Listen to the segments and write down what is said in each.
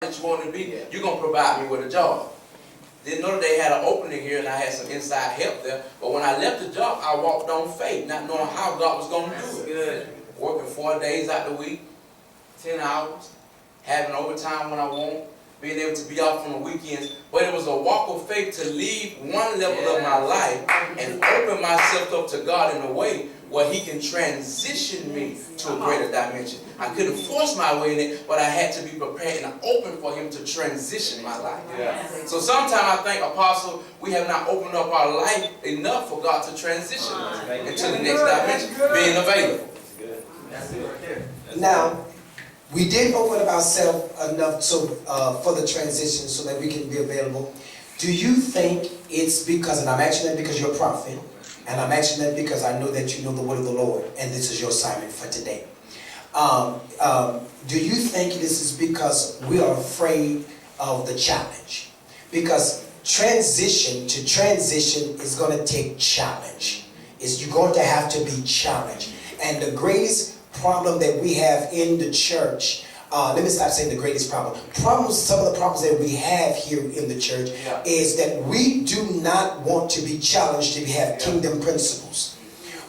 that you want to be, you're going to provide me with a job. Didn't know that they had an opening here and I had some inside help there. But when I left the job, I walked on faith, not knowing how God was going to do it. Good. Working 4 days out the week, 10 hours, having overtime when I want, being able to be off on the weekends. But it was a walk of faith to leave one level of my life and open myself up to God in a way where He can transition me to a greater dimension. I couldn't force my way in it, but I had to be prepared and open for Him to transition my life. So sometimes I think, Apostle, we have not opened up our life enough for God to transition us into the next dimension, being available. Now, we did open up ourselves enough for the transition so that we can be available. Do you think it's because, and I'm asking that because you're a prophet, and I'm asking that because I know that you know the word of the Lord, and this is your assignment for today. Do you think this is because we are afraid of the challenge? Because transition is going to take challenge. You're going to have to be challenged. And the greatest problem that we have in the church, let me stop saying the greatest problem. Some of the problems that we have here in the church is that we do not want to be challenged to have kingdom principles.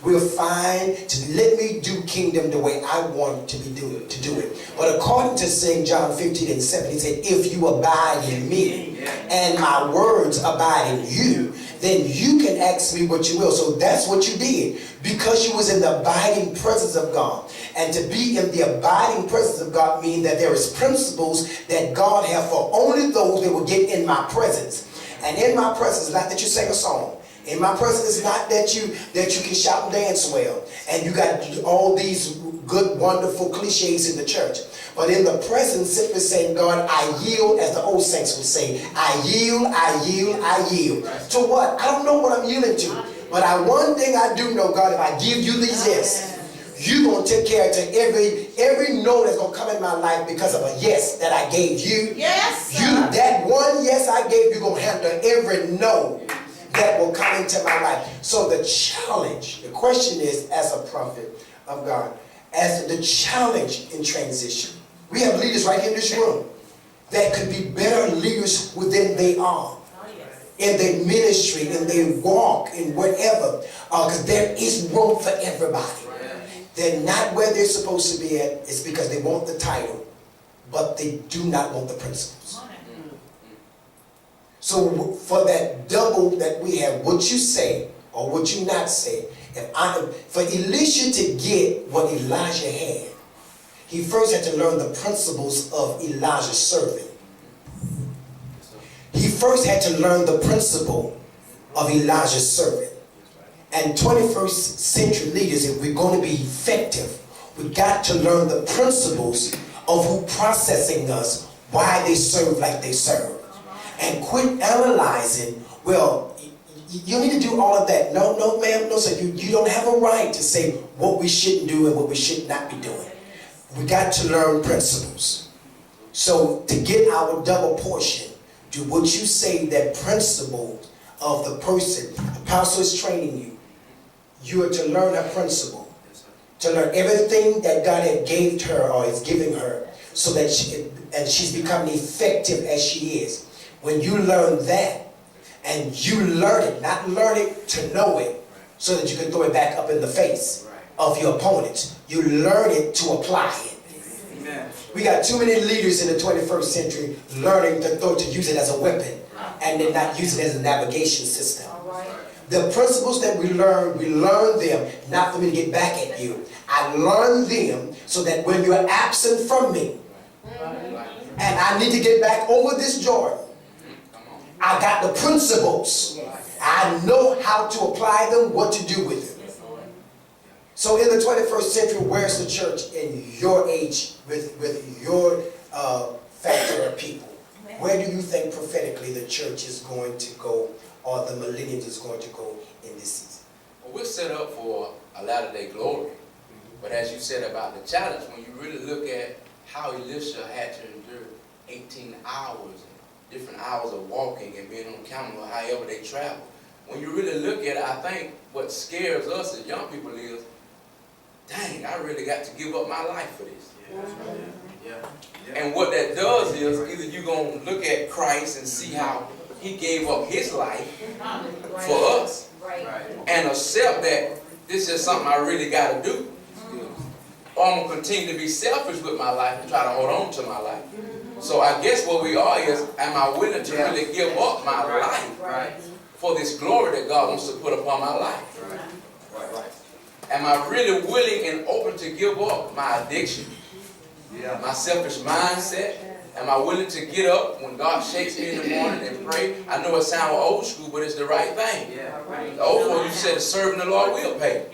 We're fine to let me do kingdom the way I want to do it. But according to St. John 15:7, he said, if you abide in me and my words abide in you, then you can ask me what you will. So that's what you did, because you was in the abiding presence of God. And to be in the abiding presence of God means that there is principles that God has for only those that will get in my presence. And in my presence, not that you sing a song. In my presence is not that you can shout and dance well, and you got all these good, wonderful cliches in the church. But in the presence, simply saying, God, I yield, as the old saints would say, I yield, I yield, I yield. To what? I don't know what I'm yielding to. But one thing I do know, God, if I give you these yes, you're going to take care to every no that's going to come in my life because of a yes that I gave you. Yes. That one yes I gave, you're going to handle every no that will come into my life. So the challenge, the question is, as a prophet of God, as the challenge in transition, we have leaders right here in this room that could be better leaders than they are in their ministry, in their walk, in whatever, because there is room for everybody. They're not where they're supposed to be at. It's because they want the title, but they do not want the principles. So for that double that we have, what you say or what you not say, for Elisha to get what Elijah had, he first had to learn the principles of Elijah's servant. He first had to learn the principle of Elijah's servant. And 21st century leaders, if we're going to be effective, we got to learn the principles of who processing us, why they serve like they serve. And quit analyzing, well, you need to do all of that. No, ma'am, no, sir. You don't have a right to say what we shouldn't do and what we should not be doing. We got to learn principles. So to get our double portion, do what you say, that principle of the person. The apostle is training you. You are to learn a principle. To learn everything that God had gave her or is giving her, so that she's becoming effective as she is. When you learn that, and you learn it, not learn it to know it, so that you can throw it back up in the face of your opponents. You learn it to apply it. Amen. We got too many leaders in the 21st century learning to use it as a weapon, and then not use it as a navigation system. The principles that we learn them not for me to get back at you. I learned them so that when you're absent from me, and I need to get back over this Jordan, I got the principles. I know how to apply them, what to do with them. So in the 21st century, where's the church in your age with your factor of people? Where do you think prophetically the church is going to go, or the millennium is going to go in this season? Well, we're set up for a latter-day glory. But as you said about the challenge, when you really look at how Elisha had to endure 18 hours, different hours of walking and being on camel or however they travel. When you really look at it, I think what scares us as young people is, dang, I really got to give up my life for this. And what that does is either you're going to look at Christ and see how he gave up his life for us and accept that this is something I really got to do. Or I'm going to continue to be selfish with my life and try to hold on to my life. So I guess what we are is, am I willing to really give up my life for this glory that God wants to put upon my life? Am I really willing and open to give up my addiction? My selfish mindset? Am I willing to get up when God shakes me in the morning and pray? I know it sounds old school, but it's the right thing. The old one, you said, serving the Lord will pay.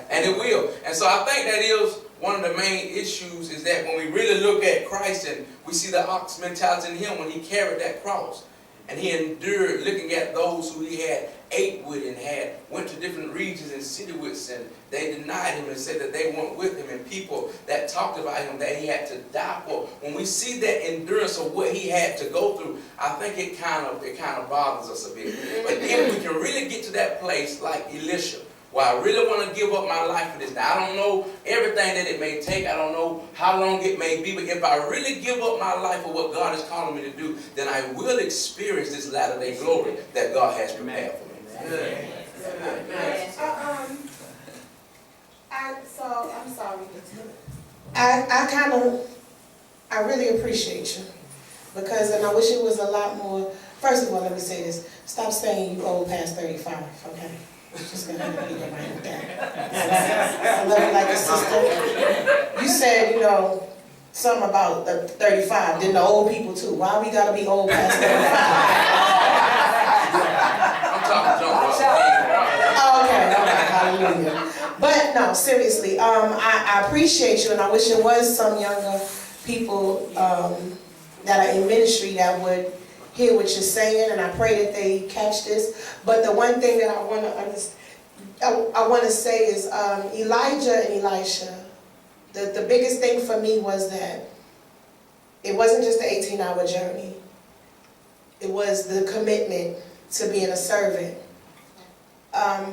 And it will. And so I think that is one of the main issues, is that when we really look at Christ and we see the ox mentality in him when he carried that cross. And he endured looking at those who he had ate with and went to different regions and city with, and they denied him and said that they weren't with him, and people that talked about him that he had to die for. When we see that endurance of what he had to go through, I think it kind of bothers us a bit. But if we can really get to that place like Elisha, where I really want to give up my life for this. Now, I don't know everything that it may take. I don't know how long it may be. But if I really give up my life for what God is calling me to do, then I will experience this latter-day glory that God has prepared for me. Good. So, I'm sorry. I really appreciate you. Because, and I wish it was a lot more. First of all, let me say this. Stop saying you old past 35, okay? Just gonna have to be right with that. I love you like a sister. You said, something about the 35, then the old people too. Why we gotta be old past 35? Okay, hallelujah. But no, seriously, I appreciate you, and I wish there was some younger people that are in ministry that would hear what you're saying, and I pray that they catch this. But the one thing that I want to say is Elijah and Elisha. The biggest thing for me was that it wasn't just an 18-hour journey. It was the commitment to being a servant,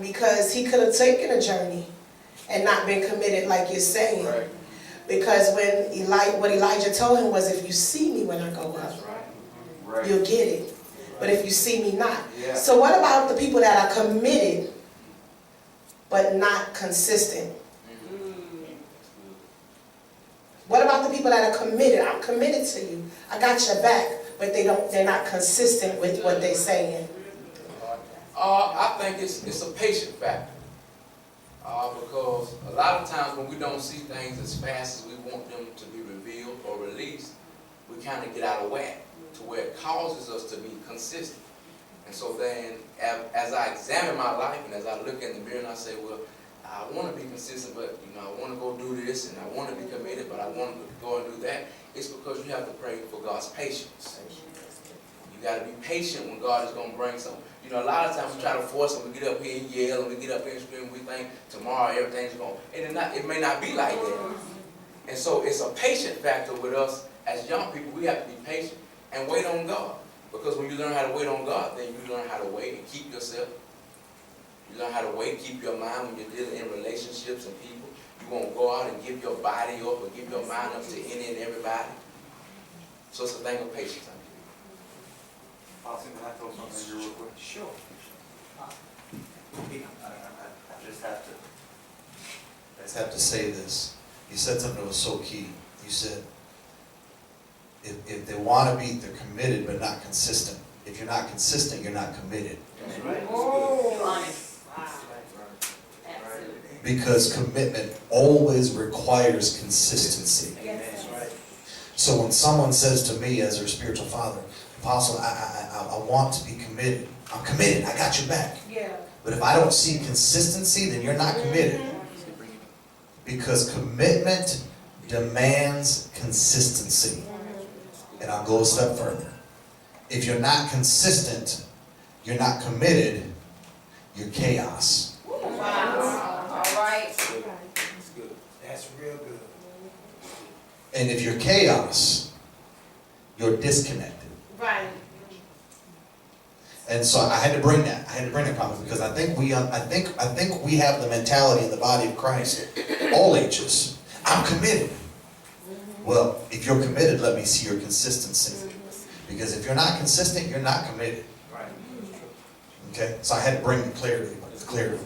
because he could have taken a journey and not been committed like you're saying. Right. Because what Elijah told him was, if you see me when I go up, you'll get it. But if you see me not. Yeah. So what about the people that are committed but not consistent? What about the people that are committed? I'm committed to you. I got your back, but they're not consistent with what they're saying. I think it's a patient factor. Because a lot of times when we don't see things as fast as we want them to be revealed or released, we kind of get out of whack, to where it causes us to be consistent. And so then, as I examine my life and as I look in the mirror and I say, well, I want to be consistent, but I want to go do this and I want to be committed, but I want to go and do that. It's because you have to pray for God's patience. You got to be patient when God is going to bring something. A lot of times we try to force and we get up here and yell and we get up here and scream and we think tomorrow everything's going, and it may not be like that. And so it's a patient factor with us as young people. We have to be patient and wait on God. Because when you learn how to wait on God, then you learn how to wait and keep yourself. You learn how to wait, keep your mind when you're dealing in relationships and people. You won't go out and give your body up or give your mind up to any and everybody. So it's a thing of patience. Austin, can I throw something in here real quick? Sure. I just have to say this. You said something that was so key. You said, if they want to be, they're committed but not consistent. If you're not consistent, you're not committed. That's right. Oh, honest. Wow. Absolutely. Because commitment always requires consistency. Yes. Right. So when someone says to me as their spiritual father, Apostle, I want to be committed. I'm committed. I got your back. Yeah. But if I don't see consistency, then you're not committed. Because commitment demands consistency. And I'll go a step further. If you're not consistent, you're not committed, you're chaos. Wow. All right. That's good. That's real good. And if you're chaos, you're disconnected. Right. And so I had to bring that. I had to bring that comment because I think we have the mentality in the body of Christ, all ages. I'm committed. Well, if you're committed, let me see your consistency. Because if you're not consistent, you're not committed. Right. Okay? So I had to bring the clarity. That's good.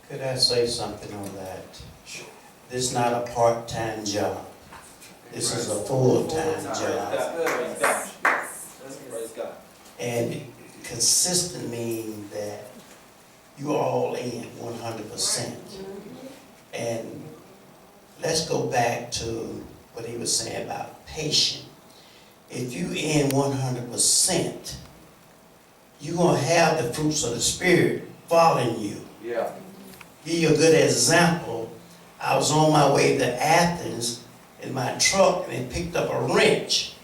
Could I say something on that? This is not a part-time job. This is a full-time Praise job. God. Praise God. And consistent means that you're all in 100%. And let's go back to what he was saying about patience. If you in 100%, you're going to have the fruits of the Spirit following you. Yeah. Give you a good example. I was on my way to Athens in my truck and it picked up a wrench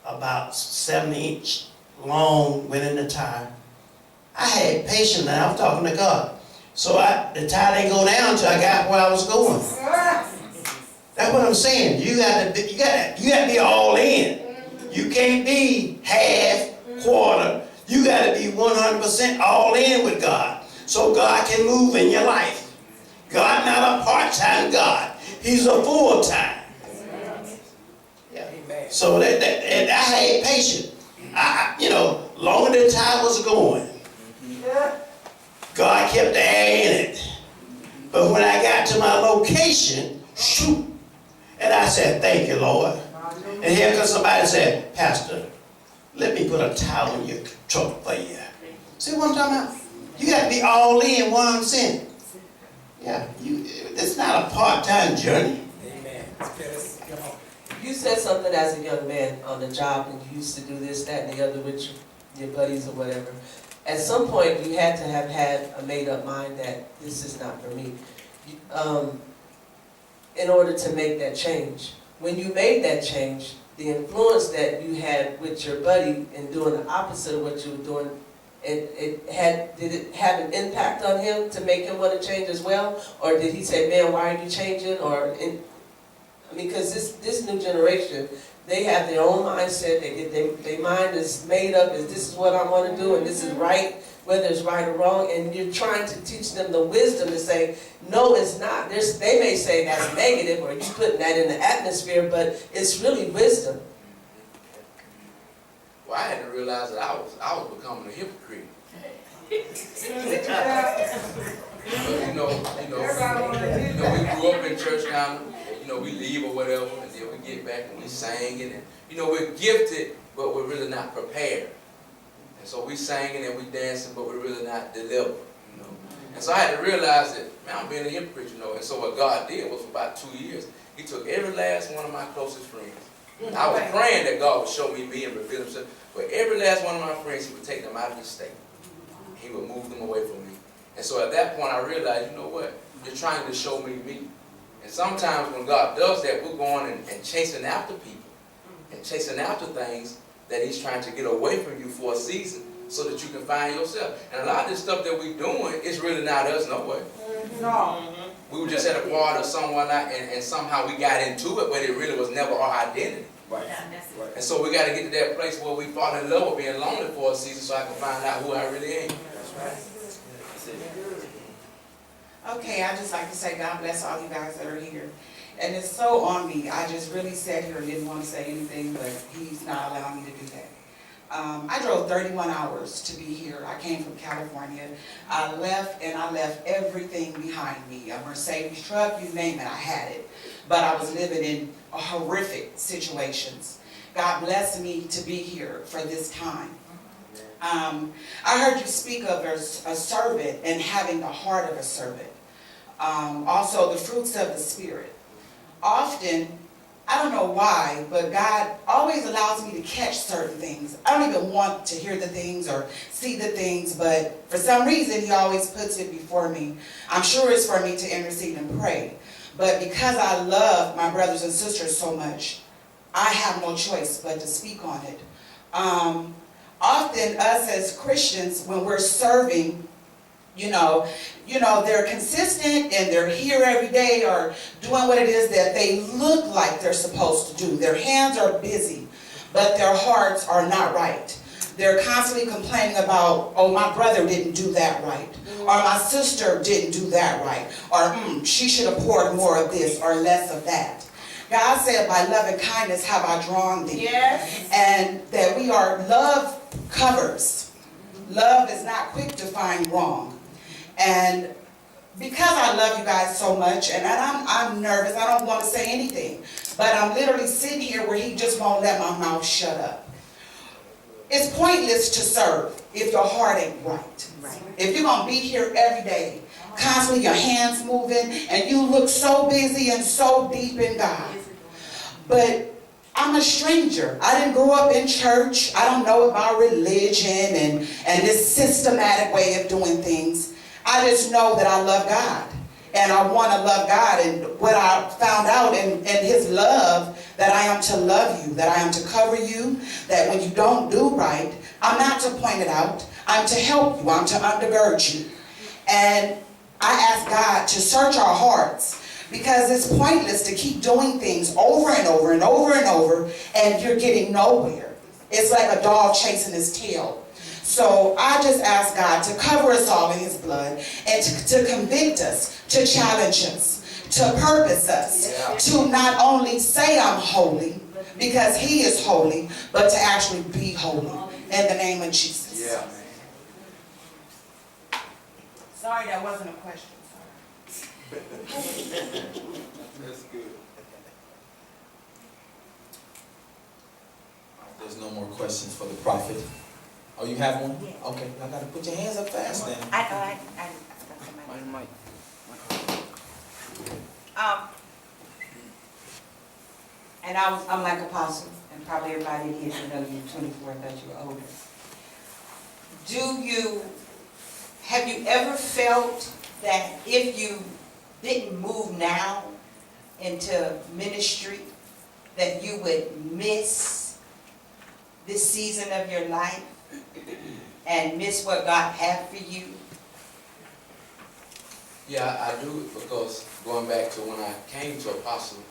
about 7 inch long, went in the tire. I had patience and I was talking to God. So the tire didn't go down until I got where I was going. That's what I'm saying. You got to be all in. You can't be half, quarter. You got to be 100% all in with God, so God can move in your life. God not a part-time God. He's a full-time. Yeah. So that I had patience. Longer than time was going, God kept the air in it. But when I got to my location, shoot, and I said, thank you, Lord. And here comes somebody said, Pastor, let me put a towel in your truck for you. See what I'm talking about? You got to be all in 100%. Yeah, it's not a part-time journey. Amen. Come on. You said something as a young man on the job, and you used to do this, that, and the other with your buddies or whatever. At some point, you had to have had a made-up mind that this is not for me, in order to make that change. When you made that change, the influence that you had with your buddy in doing the opposite of what you were doing, did it have an impact on him to make him want to change as well? Or did he say, man, why are you changing? Because this new generation, they have their own mindset. Their mind is made up as this is what I want to do and this is right, whether it's right or wrong. And you're trying to teach them the wisdom to say, no, it's not. They may say that's negative or you're putting that in the atmosphere, but it's really wisdom. Well, I had to realize that I was becoming a hypocrite. We grew up in church now. We leave or whatever, and then we get back and we singing, and we're gifted, but we're really not prepared. And so we singing and we dancing, but we're really not delivered. And so I had to realize that, man, I'm being a hypocrite, And so what God did was for about 2 years, He took every last one of my closest friends. And I was praying that God would show me and reveal Himself, but every last one of my friends, He would take them out of the state. He would move them away from me. And so at that point, I realized, you know what? You're trying to show me me. And sometimes when God does that, we're going and chasing after people and chasing after things that He's trying to get away from you for a season so that you can find yourself. And a lot of this stuff that we're doing is really not us, no way. No. We were just at a part of someone and somehow we got into it, but it really was never our identity. Right. And so we got to get to that place where we fall in love with being lonely for a season so I can find out who I really am. That's right. That's it. Okay, I just like to say God bless all you guys that are here. And it's so on me. I just really sat here and didn't want to say anything, but He's not allowing me to do that. I drove 31 hours to be here. I came from California. I left everything behind me. A Mercedes truck, you name it, I had it. But I was living in horrific situations. God blessed me to be here for this time. I heard you speak of a servant and having the heart of a servant. Also, the fruits of the Spirit. Often, I don't know why, but God always allows me to catch certain things. I don't even want to hear the things or see the things, but for some reason, He always puts it before me. I'm sure it's for me to intercede and pray. But because I love my brothers and sisters so much, I have no choice but to speak on it. Often us as Christians, when we're serving, they're consistent and they're here every day or doing what it is that they look like they're supposed to do. Their hands are busy, but their hearts are not right. they're constantly complaining about, oh, my brother didn't do that right, or my sister didn't do that right, or she should have poured more of this or less of that. God said, by love and kindness have I drawn thee. Yes. And that we are, love covers. Love is not quick to find wrong. And because I love you guys so much, and I'm nervous, I don't want to say anything, but I'm literally sitting here where he just won't let my mouth shut up. It's pointless to serve if your heart ain't right. If you're going to be here every day, constantly your hands moving, and you look so busy and so deep in God. But I'm a stranger. I didn't grow up in church. I don't know about religion and this systematic way of doing things. I just know that I love God. And I want to love God. And what I found out in his love, that I am to love you, that I am to cover you, that when you don't do right, I'm not to point it out. I'm to help you. I'm to undergird you. And I ask God to search our hearts, because it's pointless to keep doing things over and over and over and over, and you're getting nowhere. It's like a dog chasing his tail. So I just ask God to cover us all in his blood, and to convict us, to challenge us, to purpose us, to not only say I'm holy, because he is holy, but to actually be holy in the name of Jesus. Yeah. Sorry, that wasn't a question. That's good. There's no more questions for the prophet. Oh, you have one? Okay, I gotta put your hands up fast then. And I'm like Apostle, and probably everybody in here knows you're 24 and that you're older. Have you ever felt that if you didn't move now into ministry, that you would miss this season of your life and miss what God had for you? Yeah, I do, because going back to when I came to Apostle,